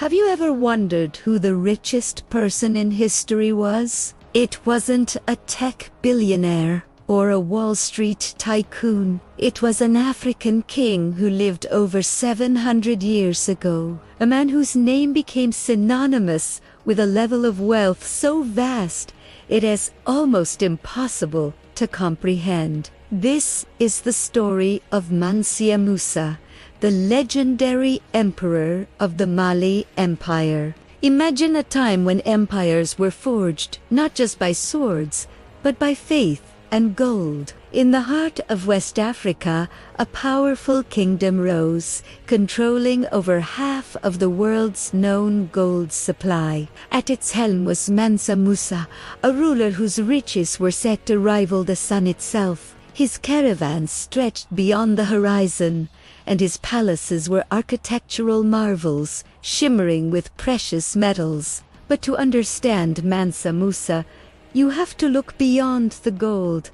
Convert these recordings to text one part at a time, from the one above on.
Have you ever wondered who the richest person in history was? It wasn't a tech billionaire or a Wall Street tycoon. It was an African king who lived over 700 years ago. A man whose name became synonymous with a level of wealth so vast it is almost impossible to comprehend. This is the story of Mansa Musa, the legendary emperor of the Mali Empire. Imagine a time when empires were forged not just by swords, but by faith and gold. In the heart of West Africa, a powerful kingdom rose, controlling over half of the world's known gold supply. At its helm was Mansa Musa, a ruler whose riches were said to rival the sun itself. His caravans stretched beyond the horizon, and his palaces were architectural marvels, shimmering with precious metals. But to understand Mansa Musa, you have to look beyond the gold.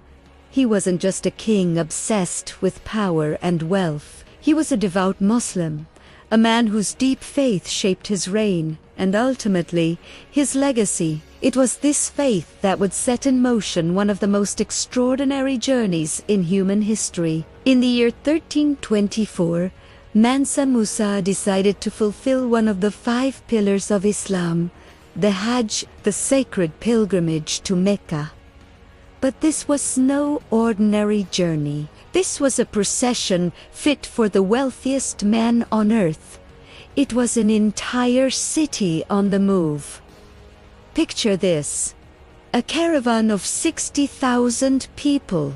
He wasn't just a king obsessed with power and wealth. He was a devout Muslim, a man whose deep faith shaped his reign, and ultimately, his legacy. It was this faith that would set in motion one of the most extraordinary journeys in human history. In the year 1324, Mansa Musa decided to fulfill one of the 5 pillars of Islam, the Hajj, the sacred pilgrimage to Mecca. But this was no ordinary journey. This was a procession fit for the wealthiest man on earth. It was an entire city on the move. Picture this: a caravan of 60,000 people.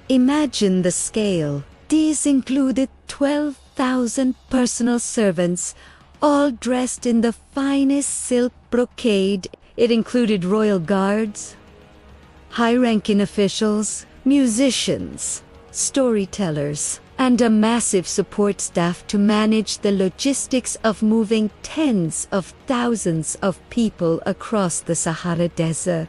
Imagine the scale. These included 12,000 personal servants, all dressed in the finest silk brocade. It included royal guards, high-ranking officials, musicians, storytellers, and a massive support staff to manage the logistics of moving tens of thousands of people across the Sahara Desert.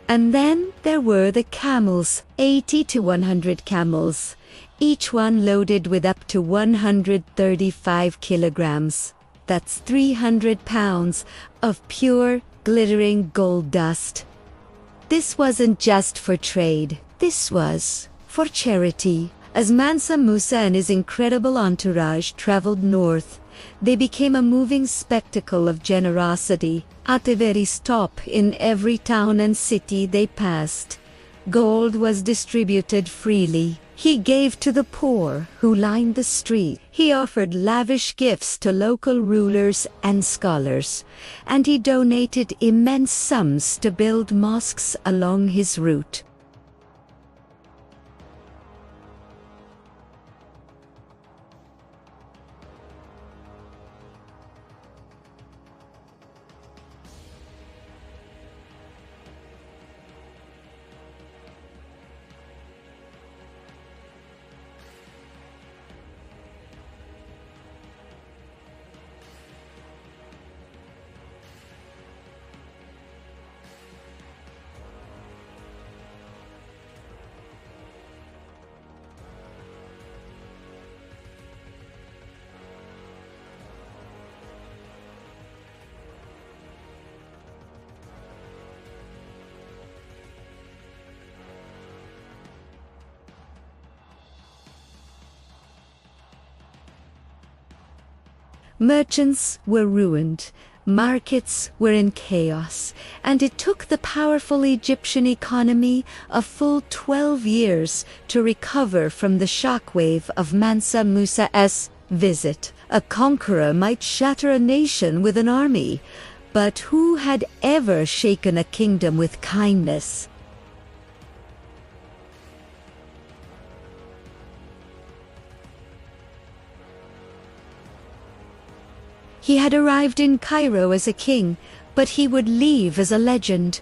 And then there were the camels, 80 to 100 camels, each one loaded with up to 135 kilograms. That's 300 pounds of pure, glittering gold dust. This wasn't just for trade. This was for charity. As Mansa Musa and his incredible entourage traveled north, they became a moving spectacle of generosity. At the very top in every town and city they passed, gold was distributed freely. He gave to the poor who lined the street. He offered lavish gifts to local rulers and scholars, and he donated immense sums to build mosques along his route. Merchants were ruined, markets were in chaos, and it took the powerful Egyptian economy a full 12 years to recover from the shockwave of Mansa Musa's visit. A conqueror might shatter a nation with an army, but who had ever shaken a kingdom with kindness? He had arrived in Cairo as a king, but he would leave as a legend.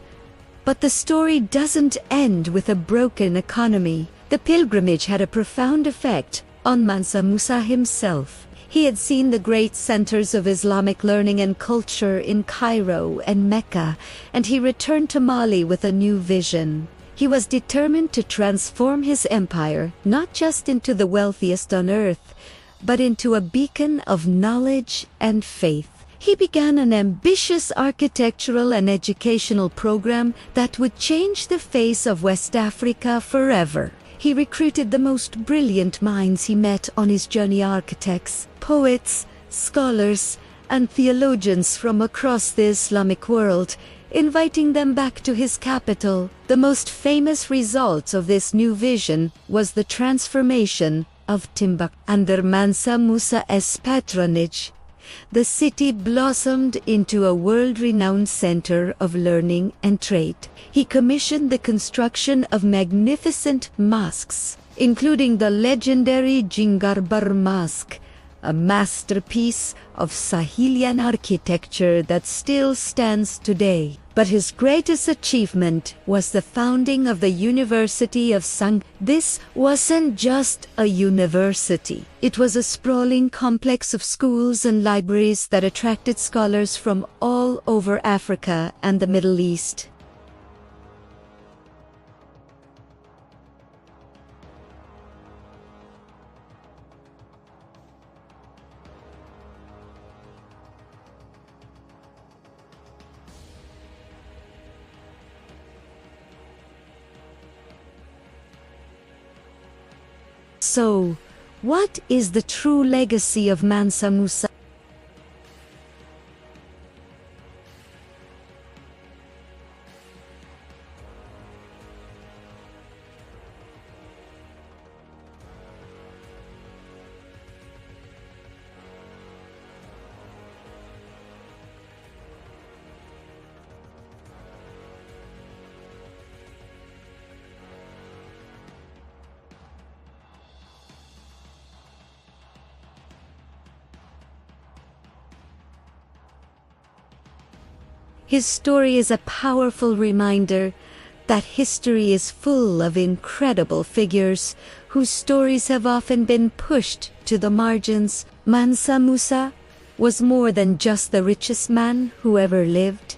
But the story doesn't end with a broken economy. The pilgrimage had a profound effect on Mansa Musa himself. He had seen the great centers of Islamic learning and culture in Cairo and Mecca, and he returned to Mali with a new vision. He was determined to transform his empire not just into the wealthiest on earth, but into a beacon of knowledge and faith. He began an ambitious architectural and educational program that would change the face of West Africa forever. He recruited the most brilliant minds he met on his journey: architects, poets, scholars, and theologians from across the Islamic world, inviting them back to his capital. The most famous result of this new vision was the transformation of Timbuktu. Under Mansa Musa's patronage, the city blossomed into a world-renowned center of learning and trade. He commissioned the construction of magnificent mosques, including the legendary Jingarbar Mosque, a masterpiece of Sahelian architecture that still stands today. But his greatest achievement was the founding of the University of Sang. This wasn't just a university. It was a sprawling complex of schools and libraries that attracted scholars from all over Africa and the Middle East. So, what is the true legacy of Mansa Musa? His story is a powerful reminder that history is full of incredible figures whose stories have often been pushed to the margins. Mansa Musa was more than just the richest man who ever lived.